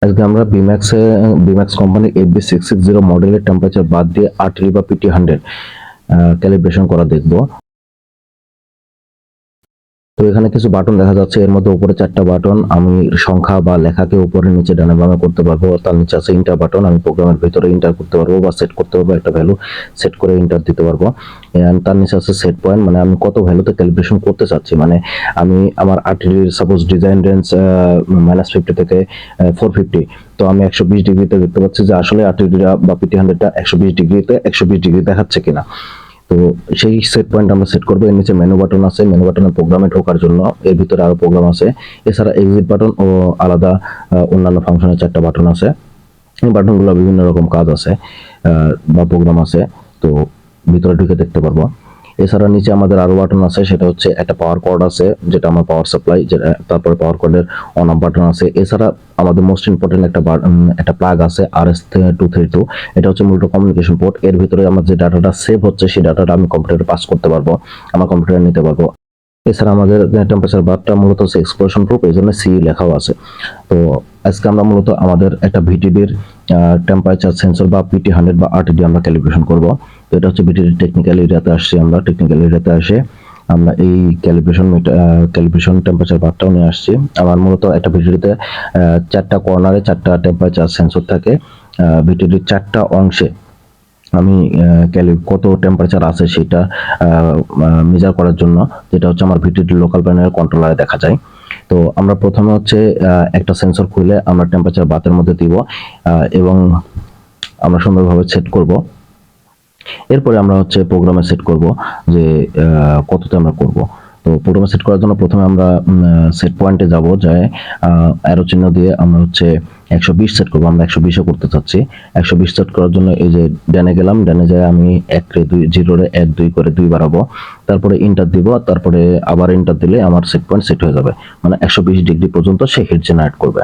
আজকে আমরা বিম্যাক্স কোম্পানির FB660 মডেলের টেম্পারেচার বাদ দিয়ে আর্টিলি বা PT100 ক্যালিব্রেশন করা দেখব। তো এখানে কিছু বাটন দেখা যাচ্ছে, এর মধ্যে উপরে 4টা বাটন। আমি সংখ্যা বা লেখাকে উপরে নিচে ডানে বামে করতে পারবো। তার নিচে আছে ইন্টার বাটন, আমি প্রোগ্রামের ভিতরে ইন্টার করতে পারবো বা সেট করতে পারবো, একটা ভ্যালু সেট করে ইন্টার দিতে পারবো। তার নিচে আছে সেট পয়েন্ট, মানে আমি কত ভ্যালুতে ক্যালিব্রেশন করতে চাচ্ছি, মানে আমি আমার আর্টিলির সাপোজ ডিজাইন রেঞ্জ -50 থেকে 450, তো আমি 120 ডিগ্রিতে দেখতে পাচ্ছি যে আসলে আর্টিলিরা বা PT100টা 120 ডিগ্রিতে 120 ডিগ্রি দেখাচ্ছে কিনা। তো সেই সেট পয়েন্ট আমরা সেট করবো। এর নিচে মেনু বাটন আছে, মেনু বাটনে প্রোগ্রামে ঢোকার জন্য এর ভিতরে আরো প্রোগ্রাম আছে। এছাড়া এক্সিট বাটন ও আলাদা অন্যান্য ফাংশনের 4টা বাটন আছে। এই বাটনগুলো বিভিন্ন রকম কাজ আছে বা প্রোগ্রাম আছে, তো ভিতরে ঢুকে দেখতে পারবো। এছাড়া নিচে আমাদের আরো বাটন আছে, সেটা হচ্ছে একটা পাওয়ার কর্ড আছে, যেটা আমার পাওয়ার সাপ্লাই, যেটা তারপরে পাওয়ার কর্ডের অন অফ বাটন আছে। এছাড়া আমাদের মোস্ট ইম্পর্টেন্ট একটা প্লাগ আছে RS232, এটা হচ্ছে মূলত কমিউনিকেশন পোর্ট। এর ভিতরে আমার যে ডাটাটা সেভ হচ্ছে সেই ডাটাটা আমি কম্পিউটারে পাস করতে পারবো, আমার কম্পিউটারে নিতে পারবো। এছাড়া আমাদের টেম্পারেচার বারটা মূলত হচ্ছে এক্সপ্লোশন প্রুফ, এই জন্য সি লেখাও আছে। তো আজকে আমরা মূলত আমাদের একটা ভিটিডির টেম্পারেচার সেন্সর বা PT100 বা RTD আমরা ক্যালিব্রেশন করব। তো এটা হচ্ছে ভিটিডির টেকনিক্যাল এরিয়াতে আসছি। আমরা টেকনিক্যাল এরিয়াতে আসে আমরা এই ক্যালিব্রেশন টেম্পারেচার বারটাও নিয়ে আসছি। আমার মূলত একটা ভিটিডিতে 4টা কর্নারে 4টা টেম্পারেচার সেন্সর থাকে। ভিটিডির 4টা অংশে আমি কত টেম্পারেচার আছে সেটা মেজার করার জন্য, যেটা হচ্ছে আমার ভিটিডি লোকাল প্যানেলের কন্ট্রোলারে দেখা যায়। তো আমরা প্রথমে হচ্ছে একটা সেন্সর খুলে আমরা টেম্পারেচার বাতের মধ্যে দিব এবং আমরা সুন্দরভাবে সেট করব। এরপরে আমরা হচ্ছে প্রোগ্রামে সেট করব যে কততে আমরা করব। তো প্রোগ্রামে সেট করার জন্য প্রথমে আমরা সেট পয়েন্টে যাব, যায় অ্যারো চিহ্ন দিয়ে আমরা হচ্ছে 120 সেট করবো। আমরা 120 করতে চাচ্ছি। 120 সেট করার জন্য এই যে ডানে গেলাম, ডানে যায় আমি 1 রে 2 0 রে 1 2 করে 2 বাড়াবো, তারপরে ইন্টার দিব, তারপরে আবার ইন্টার দিলে আমার সেট পয়েন্ট সেট হয়ে যাবে, মানে 120 ডিগ্রি পর্যন্ত সে হিট জেনারেট করবে।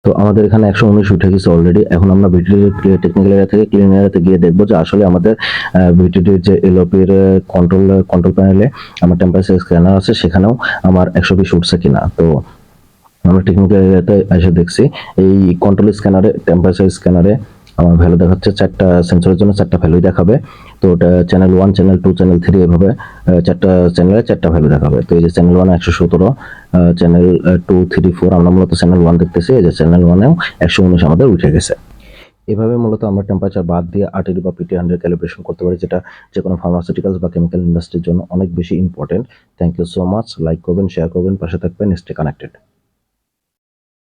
তো আমাদের এখানে 119 উঠে গেছে অলরেডি। এখন আমরা ভিটিডি টেকনিক্যাল এরিয়া থেকে ক্লিন এরিয়াতে গিয়ে দেখবো যে আসলে আমাদের ভিটিডির যে এলওপির কন্ট্রোল প্যানেলে আমার টেম্পারেচার স্ক্যানার আছে, সেখানেও আমার 120 উঠছে কিনা। তো আমরা টেকনিক্যাল এরিয়াতে এসে দেখছি এই কন্ট্রোল স্ক্যানারে, টেম্পারেচার স্ক্যানারে আমার ভ্যালু দেখাচ্ছে। 4টা সেন্সরের জন্য 4টা ভ্যালুই দেখাবে। তো ওটা চ্যানেল 1, চ্যানেল 2, চ্যানেল 3 এভাবে 4টা চ্যানেলে 4টা ভ্যালু দেখাবে। তো এই যে চ্যানেল 1 117, চ্যানেল 2 3 4, আমরা মূলত চ্যানেল 1 দেখতেছি। এই যে চ্যানেল 1এও 119 আমাদের উঠে গেছে। এভাবে মূলত আমরা টেম্পারেচার বাদ দিয়ে RTD বা PT100 ক্যালিব্রেশন করতে পারি, যেটা যে কোনো ফার্মাসিউটিক্যালস বা কেমিক্যাল ইন্ডাস্ট্রির জন্য অনেক বেশি important. Thank you so much. Like করবেন, শেয়ার করবেন, পাশে থাকবেন, স্টে কানেক্টেড।